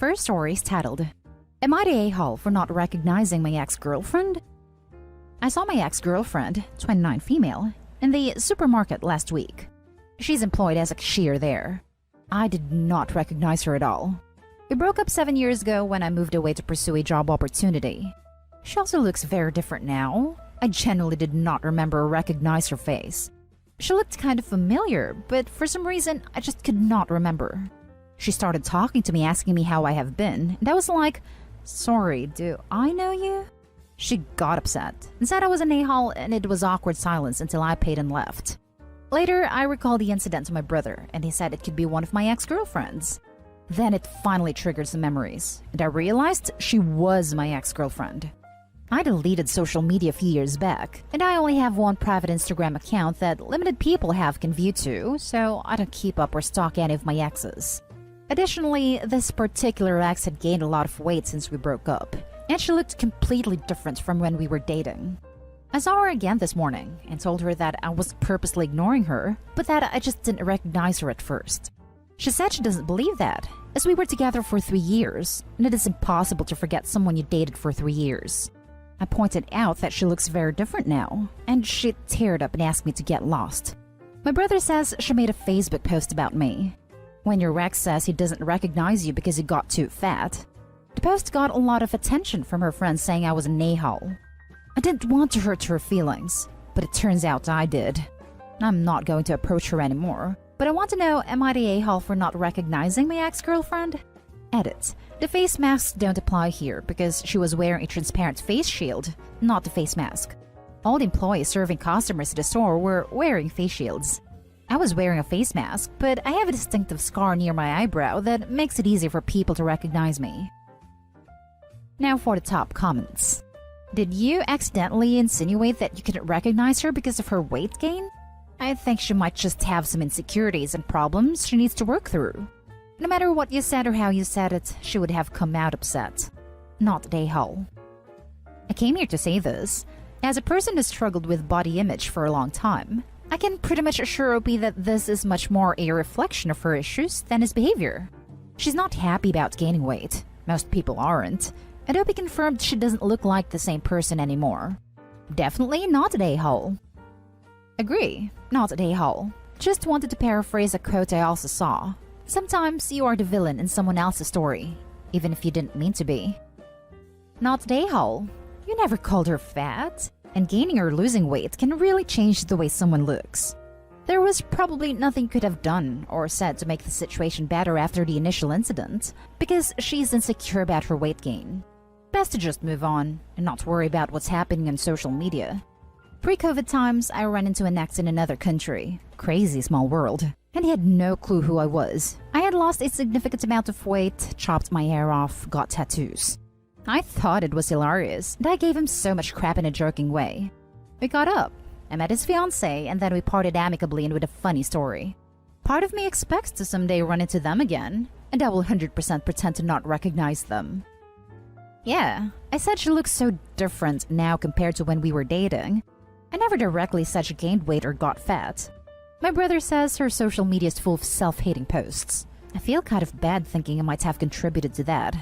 first story is titled, Am I the a-hole for not recognizing my ex-girlfriend? I saw my ex-girlfriend, 29 female, in the supermarket last week. She's employed as a cashier there. I did not recognize her at all. We broke up 7 years ago when I moved away to pursue a job opportunity. She also looks very different now. I genuinely did not remember or recognize her face. She looked kind of familiar, but for some reason, I just could not remember. She started talking to me, asking me how I have been, and I was like, sorry, do I know you? She got upset and said I was an a-hole, and it was awkward silence until I paid and left. Later, I recalled the incident to my brother, and he said it could be one of my ex-girlfriends. Then it finally triggered some memories, and I realized she was my ex-girlfriend. I deleted social media a few years back, and I only have one private Instagram account that limited people can view to, so I don't keep up or stalk any of my exes. Additionally, this particular ex had gained a lot of weight since we broke up, and she looked completely different from when we were dating. I saw her again this morning and told her that I was purposely ignoring her, but that I just didn't recognize her at first. She said she doesn't believe that, as we were together for 3 years, and it is impossible to forget someone you dated for 3 years. I pointed out that she looks very different now, and she teared up and asked me to get lost. My brother says she made a Facebook post about me. When your ex says he doesn't recognize you because you got too fat. The post got a lot of attention from her friends saying I was an a-hole. I didn't want to hurt her feelings, but it turns out I did. I'm not going to approach her anymore, but I want to know, am I the a-hole for not recognizing my ex-girlfriend? Edit. The face masks don't apply here because she was wearing a transparent face shield, not the face mask. All the employees serving customers at the store were wearing face shields. I was wearing a face mask, but I have a distinctive scar near my eyebrow that makes it easier for people to recognize me. Now for the top comments. Did you accidentally insinuate that you couldn't recognize her because of her weight gain? I think she might just have some insecurities and problems she needs to work through. No matter what you said or how you said it, she would have come out upset. Not a hole. I came here to say this. As a person who struggled with body image for a long time, I can pretty much assure Opie that this is much more a reflection of her issues than his behavior. She's not happy about gaining weight. Most people aren't. And Opie confirmed she doesn't look like the same person anymore. Definitely not an a-hole. Agree, not an a-hole. Just wanted to paraphrase a quote I also saw. Sometimes you are the villain in someone else's story, even if you didn't mean to be. Not an a-hole. You never called her fat, and gaining or losing weight can really change the way someone looks. There was probably nothing you could have done or said to make the situation better after the initial incident, because she's insecure about her weight gain. Best to just move on and not worry about what's happening on social media. Pre-COVID times, I ran into an ex in another country. Crazy small world. And he had no clue who I was. I had lost a significant amount of weight, chopped my hair off, got tattoos. I thought it was hilarious, and I gave him so much crap in a joking way. We got up. I met his fiancée, and then we parted amicably and with a funny story. Part of me expects to someday run into them again, and I will 100% pretend to not recognize them. Yeah, I said she looks so different now compared to when we were dating. I never directly said she gained weight or got fat. My brother says her social media is full of self-hating posts. I feel kind of bad thinking I might have contributed to that.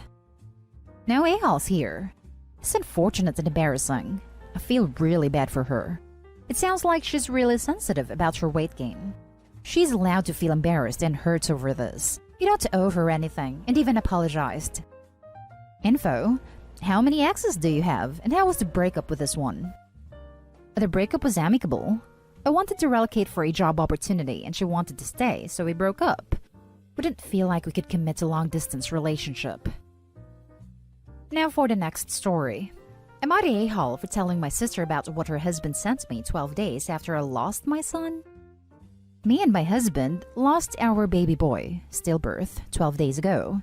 No a-holes here. It's unfortunate and embarrassing. I feel really bad for her. It sounds like she's really sensitive about her weight gain. She's allowed to feel embarrassed and hurt over this. You don't owe her anything, and even apologized. Info: how many exes do you have, and how was the breakup with this one? The breakup was amicable. I wanted to relocate for a job opportunity, and she wanted to stay, so we broke up. We didn't feel like we could commit to a long-distance relationship. Now for the next story. Am I the a-hole for telling my sister about what her husband sent me 12 days after I lost my son? Me and my husband lost our baby boy, stillbirth, 12 days ago.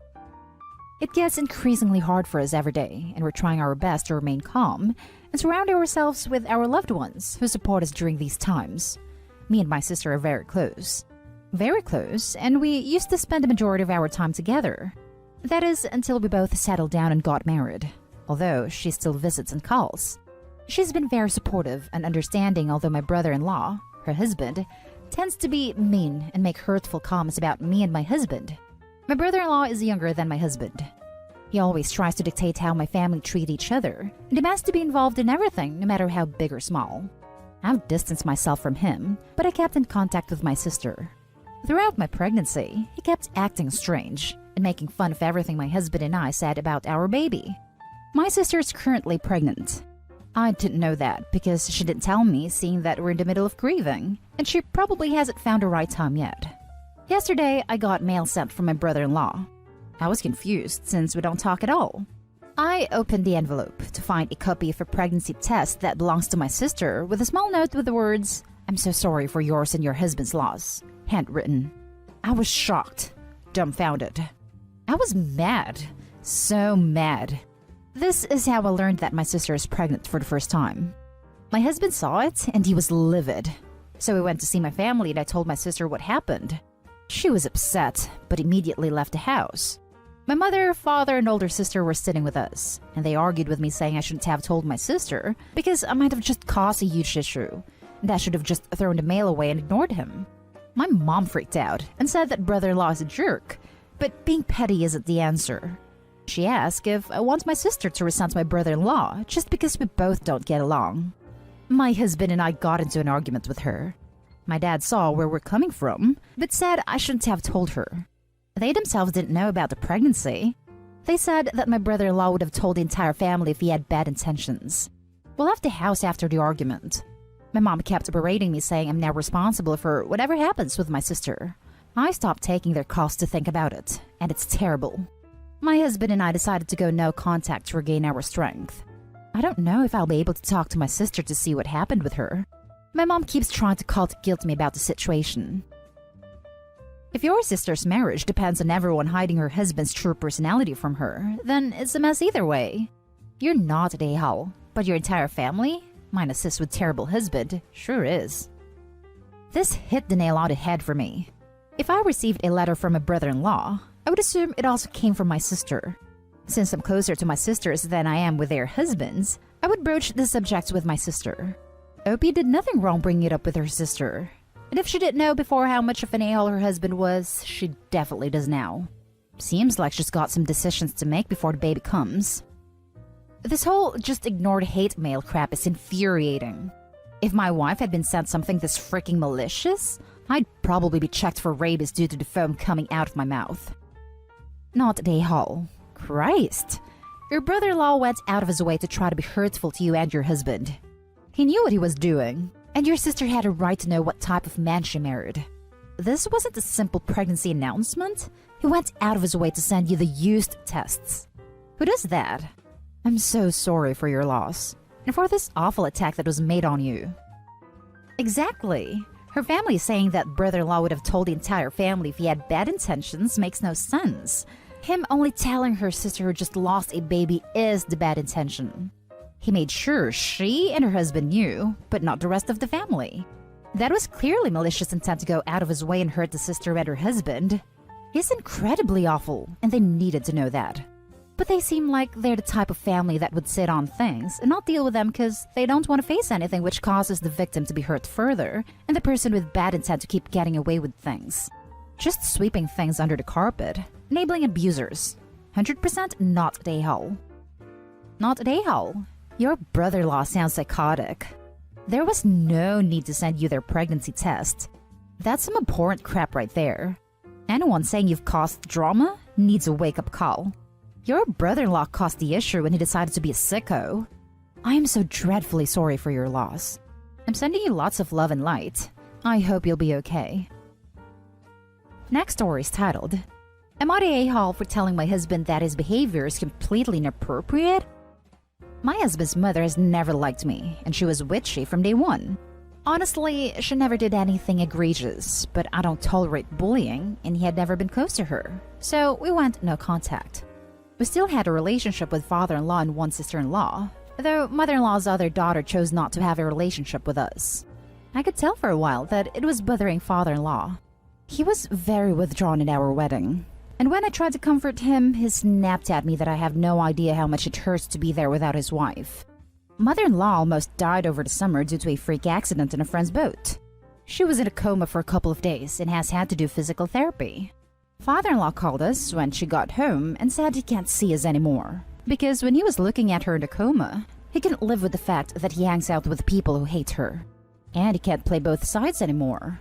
It gets increasingly hard for us every day, and we're trying our best to remain calm and surround ourselves with our loved ones who support us during these times. Me and my sister are very close. Very close, and we used to spend the majority of our time together. That is, until we both settled down and got married, although she still visits and calls. She's been very supportive and understanding, although my brother-in-law, her husband, tends to be mean and make hurtful comments about me and my husband. My brother-in-law is younger than my husband. He always tries to dictate how my family treat each other and demands to be involved in everything, no matter how big or small. I've distanced myself from him, but I kept in contact with my sister. Throughout my pregnancy, he kept acting strange and making fun of everything my husband and I said about our baby. My sister is currently pregnant. I didn't know that because she didn't tell me, seeing that we're in the middle of grieving, and she probably hasn't found the right time yet. Yesterday, I got mail sent from my brother-in-law. I was confused since we don't talk at all. I opened the envelope to find a copy of a pregnancy test that belongs to my sister with a small note with the words, "I'm so sorry for yours and your husband's loss," handwritten. I was shocked, dumbfounded. I was mad, so mad. This is how I learned that my sister is pregnant for the first time. My husband saw it and he was livid. So we went to see my family and I told my sister what happened. She was upset, but immediately left the house. My mother, father, and older sister were sitting with us, and they argued with me saying I shouldn't have told my sister because I might have just caused a huge issue, and I should have just thrown the mail away and ignored him. My mom freaked out and said that brother-in-law is a jerk, but being petty isn't the answer. She asked if I want my sister to resent my brother-in-law just because we both don't get along. My husband and I got into an argument with her. My dad saw where we're coming from, but said I shouldn't have told her. They themselves didn't know about the pregnancy. They said that my brother-in-law would have told the entire family if he had bad intentions. We left the house after the argument. My mom kept berating me, saying I'm now responsible for whatever happens with my sister. I stopped taking their calls to think about it, and it's terrible. My husband and I decided to go no contact to regain our strength. I don't know if I'll be able to talk to my sister to see what happened with her. My mom keeps trying to call to guilt me about the situation. If your sister's marriage depends on everyone hiding her husband's true personality from her, then it's a mess either way. You're not an a-hole, but your entire family, minus sis with terrible husband, sure is. This hit the nail on the head for me. If I received a letter from a brother-in-law, I would assume it also came from my sister. Since I'm closer to my sisters than I am with their husbands, I would broach the subject with my sister. Opie did nothing wrong bringing it up with her sister. And if she didn't know before how much of an a-hole her husband was, she definitely does now. Seems like she's got some decisions to make before the baby comes. This whole just ignored hate mail crap is infuriating. If my wife had been sent something this freaking malicious, I'd probably be checked for rabies due to the foam coming out of my mouth. Not an a-hole. Christ. Your brother-in-law went out of his way to try to be hurtful to you and your husband. He knew what he was doing, and your sister had a right to know what type of man she married. This wasn't a simple pregnancy announcement. He went out of his way to send you the used tests. Who does that? I'm so sorry for your loss, and for this awful attack that was made on you. Exactly. Her family saying that brother-in-law would have told the entire family if he had bad intentions makes no sense. Him only telling her sister who just lost a baby is the bad intention. He made sure she and her husband knew, but not the rest of the family. That was clearly malicious intent to go out of his way and hurt the sister and her husband. He's incredibly awful, and they needed to know that. But they seem like they're the type of family that would sit on things and not deal with them because they don't want to face anything which causes the victim to be hurt further and the person with bad intent to keep getting away with things. Just sweeping things under the carpet, enabling abusers. 100% not an a-hole. Not an a-hole. Your brother-in-law sounds psychotic. There was no need to send you their pregnancy test. That's some abhorrent crap right there. Anyone saying you've caused drama needs a wake-up call. Your brother-in-law caused the issue when he decided to be a sicko. I am so dreadfully sorry for your loss. I'm sending you lots of love and light. I hope you'll be okay. Next story is titled, Am I the a-hole for telling my husband that his behavior is completely inappropriate? My husband's mother has never liked me, and she was witchy from day one. Honestly, she never did anything egregious, but I don't tolerate bullying, and he had never been close to her, so we went no contact. We still had a relationship with father-in-law and one sister-in-law, though mother-in-law's other daughter chose not to have a relationship with us. I could tell for a while that it was bothering father-in-law. He was very withdrawn at our wedding. And when I tried to comfort him, he snapped at me that I have no idea how much it hurts to be there without his wife. Mother-in-law almost died over the summer due to a freak accident in a friend's boat. She was in a coma for a couple of days and has had to do physical therapy. Father-in-law called us when she got home and said he can't see us anymore. Because when he was looking at her in a coma, he couldn't live with the fact that he hangs out with people who hate her. And he can't play both sides anymore.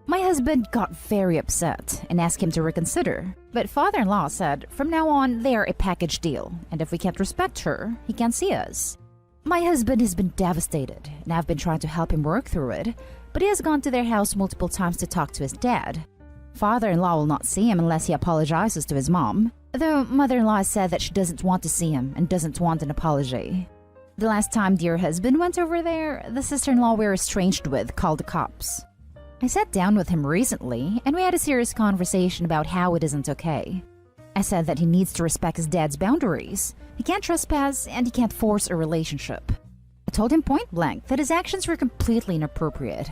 My husband got very upset and asked him to reconsider. But father-in-law said from now on they are a package deal, and if we can't respect her, he can't see us. My husband has been devastated, and I've been trying to help him work through it, but he has gone to their house multiple times to talk to his dad. Father-in-law will not see him unless he apologizes to his mom, though mother-in-law said that she doesn't want to see him and doesn't want an apology. The last time dear husband went over there, the sister-in-law we're estranged with called the cops. I sat down with him recently, and we had a serious conversation about how it isn't okay. I said that he needs to respect his dad's boundaries. He can't trespass, and he can't force a relationship. I told him point blank that his actions were completely inappropriate.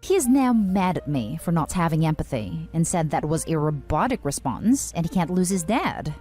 He is now mad at me for not having empathy, and said that was a robotic response, and he can't lose his dad.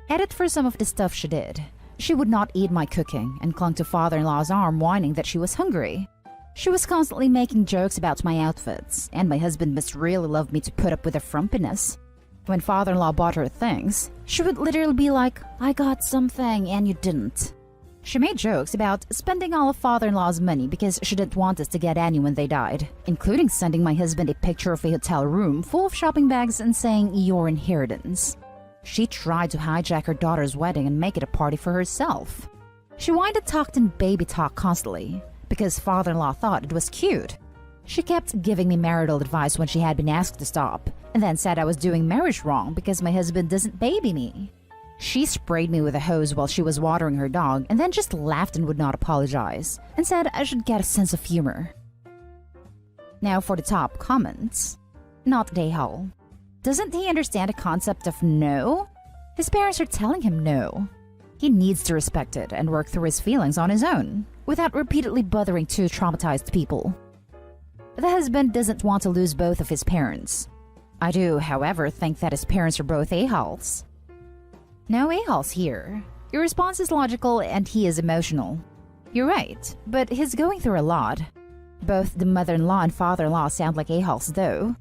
Edit for some of the stuff she did. She would not eat my cooking, and clung to father-in-law's arm whining that she was hungry. She was constantly making jokes about my outfits, and my husband must really love me to put up with her frumpiness. When father-in-law bought her things, she would literally be like, "I got something and you didn't." She made jokes about spending all of father-in-law's money because she didn't want us to get any when they died, including sending my husband a picture of a hotel room full of shopping bags and saying, "Your inheritance." She tried to hijack her daughter's wedding and make it a party for herself. She whined and talked in baby talk constantly, because father-in-law thought it was cute. She kept giving me marital advice when she had been asked to stop, and then said I was doing marriage wrong because my husband doesn't baby me. She sprayed me with a hose while she was watering her dog, and then just laughed and would not apologize, and said I should get a sense of humor. Now for the top comments. Not Dayhall. Doesn't he understand the concept of no? His parents are telling him no. He needs to respect it and work through his feelings on his own, without repeatedly bothering two traumatized people. The husband doesn't want to lose both of his parents. I do, however, think that his parents are both a-holes. No a-holes here. Your response is logical and he is emotional. You're right, but he's going through a lot. Both the mother-in-law and father-in-law sound like a-holes though.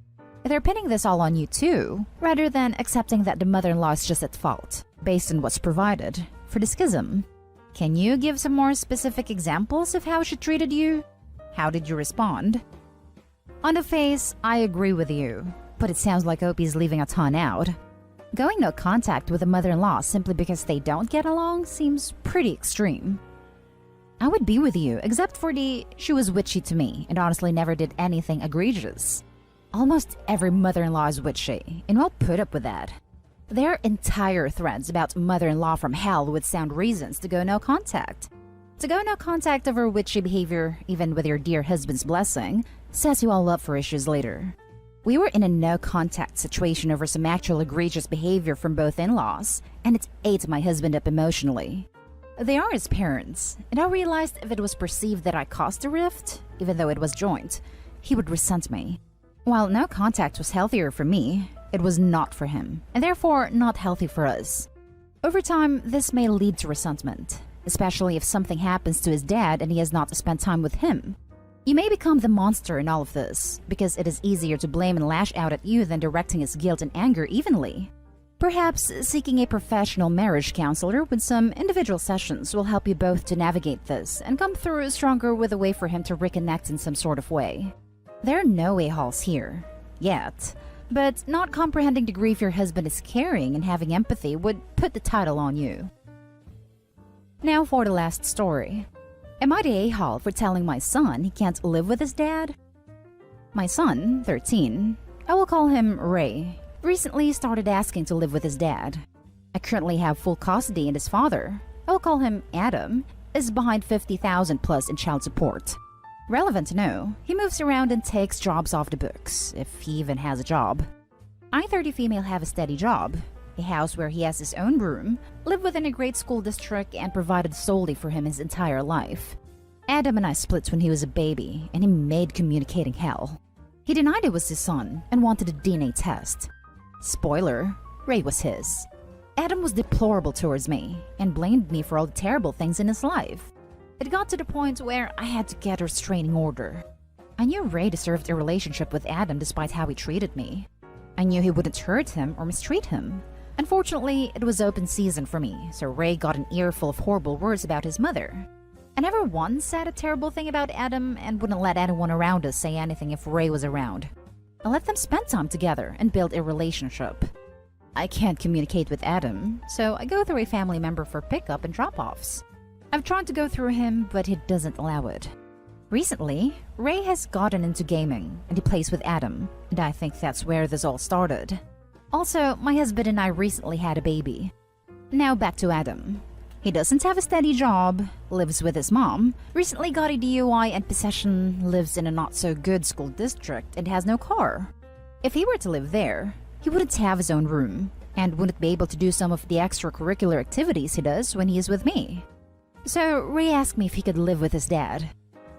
They're pinning this all on you too, rather than accepting that the mother-in-law is just at fault, based on what's provided, for the schism. Can you give some more specific examples of how she treated you? How did you respond? On the face, I agree with you, but it sounds like Opie's leaving a ton out. Going no contact with a mother-in-law simply because they don't get along seems pretty extreme. I would be with you, except for she was witchy to me and honestly never did anything egregious. Almost every mother-in-law is witchy, and we'll put up with that. There are entire threads about mother-in-law from hell with sound reasons to go no contact. To go no contact over witchy behavior, even with your dear husband's blessing, sets you all up for issues later. We were in a no contact situation over some actual egregious behavior from both in-laws, and it ate my husband up emotionally. They are his parents, and I realized if it was perceived that I caused a rift, even though it was joint, he would resent me. While no contact was healthier for me, it was not for him, and therefore not healthy for us. Over time, this may lead to resentment, especially if something happens to his dad and he has not spent time with him. You may become the monster in all of this, because it is easier to blame and lash out at you than directing his guilt and anger evenly. Perhaps seeking a professional marriage counselor with some individual sessions will help you both to navigate this and come through stronger with a way for him to reconnect in some sort of way. There are no a-holes here, yet, but not comprehending the grief your husband is carrying and having empathy would put the title on you. Now for the last story. Am I the a-hole for telling my son he can't live with his dad? My son, 13, I will call him Ray, recently started asking to live with his dad. I currently have full custody and his father, I will call him Adam, is behind $50,000 plus in child support. Relevant to know, he moves around and takes jobs off the books, if he even has a job. I, 30 female, have a steady job, a house where he has his own room, live within a great school district, and provided solely for him his entire life. Adam and I split when he was a baby, and he made communicating hell. He denied it was his son and wanted a DNA test. Spoiler, Ray was his. Adam was deplorable towards me and blamed me for all the terrible things in his life. It got to the point where I had to get a restraining order. I knew Ray deserved a relationship with Adam despite how he treated me. I knew he wouldn't hurt him or mistreat him. Unfortunately, it was open season for me, so Ray got an earful of horrible words about his mother. I never once said a terrible thing about Adam and wouldn't let anyone around us say anything if Ray was around. I let them spend time together and build a relationship. I can't communicate with Adam, so I go through a family member for pickup and drop-offs. I've tried to go through him, but he doesn't allow it. Recently, Ray has gotten into gaming, and he plays with Adam, and I think that's where this all started. Also, my husband and I recently had a baby. Now back to Adam. He doesn't have a steady job, lives with his mom, recently got a DUI and possession, lives in a not-so-good school district, and has no car. If he were to live there, he wouldn't have his own room, and wouldn't be able to do some of the extracurricular activities he does when he is with me. So Ray asked me if he could live with his dad.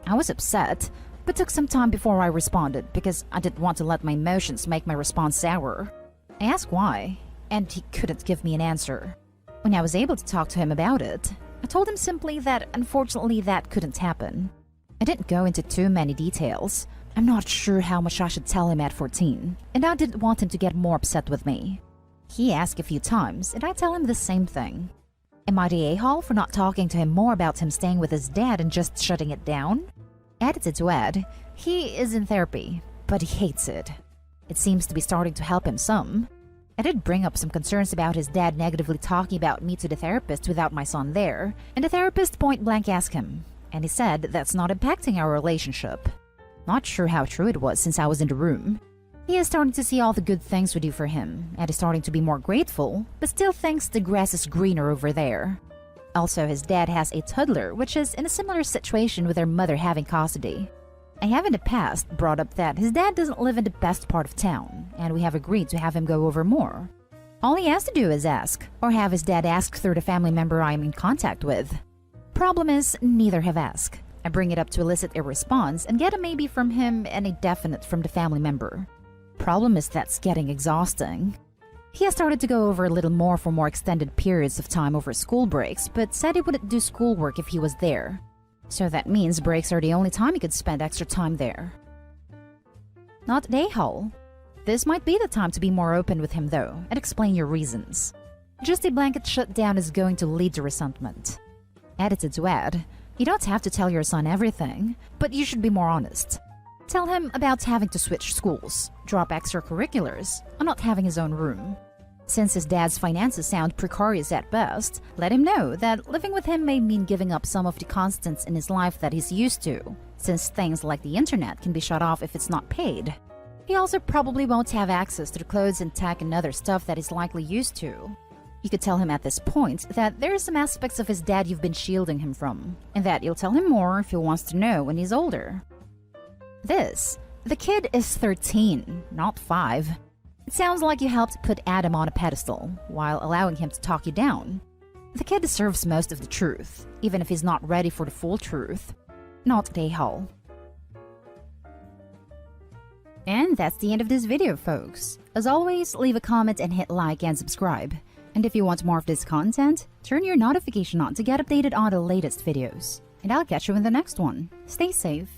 I was upset, but took some time before I responded because I didn't want to let my emotions make my response sour. I asked why, and he couldn't give me an answer. When I was able to talk to him about it, I told him simply that unfortunately that couldn't happen. I didn't go into too many details. I'm not sure how much I should tell him at 14, and I didn't want him to get more upset with me. He asked a few times, and I tell him the same thing. Am I the a-hole for not talking to him more about him staying with his dad and just shutting it down? Edited to add, he is in therapy, but he hates it. It seems to be starting to help him some. I did bring up some concerns about his dad negatively talking about me to the therapist without my son there, and the therapist point blank asked him, and he said that's not impacting our relationship. Not sure how true it was since I was in the room. He is starting to see all the good things we do for him, and is starting to be more grateful, but still thinks the grass is greener over there. Also, his dad has a toddler, which is in a similar situation with their mother having custody. I have in the past brought up that his dad doesn't live in the best part of town, and we have agreed to have him go over more. All he has to do is ask, or have his dad ask through the family member I'm in contact with. Problem is, neither have asked. I bring it up to elicit a response and get a maybe from him and a definite from the family member. Problem is that's getting exhausting. He has started to go over a little more for more extended periods of time over school breaks, but said he wouldn't do schoolwork if he was there. So that means breaks are the only time he could spend extra time there. Not a-hole. This might be the time to be more open with him though, and explain your reasons. Just a blanket shutdown is going to lead to resentment. Edited to add, you don't have to tell your son everything, but you should be more honest. Tell him about having to switch schools, drop extracurriculars, or not having his own room. Since his dad's finances sound precarious at best, let him know that living with him may mean giving up some of the constants in his life that he's used to, since things like the internet can be shut off if it's not paid. He also probably won't have access to the clothes and tech and other stuff that he's likely used to. You could tell him at this point that there are some aspects of his dad you've been shielding him from, and that you'll tell him more if he wants to know when he's older. The kid is 13, not 5. It sounds like you helped put Adam on a pedestal, while allowing him to talk you down. The kid deserves most of the truth, even if he's not ready for the full truth. Not a-hole. And that's the end of this video, folks. As always, leave a comment and hit like and subscribe. And if you want more of this content, turn your notification on to get updated on the latest videos. And I'll catch you in the next one. Stay safe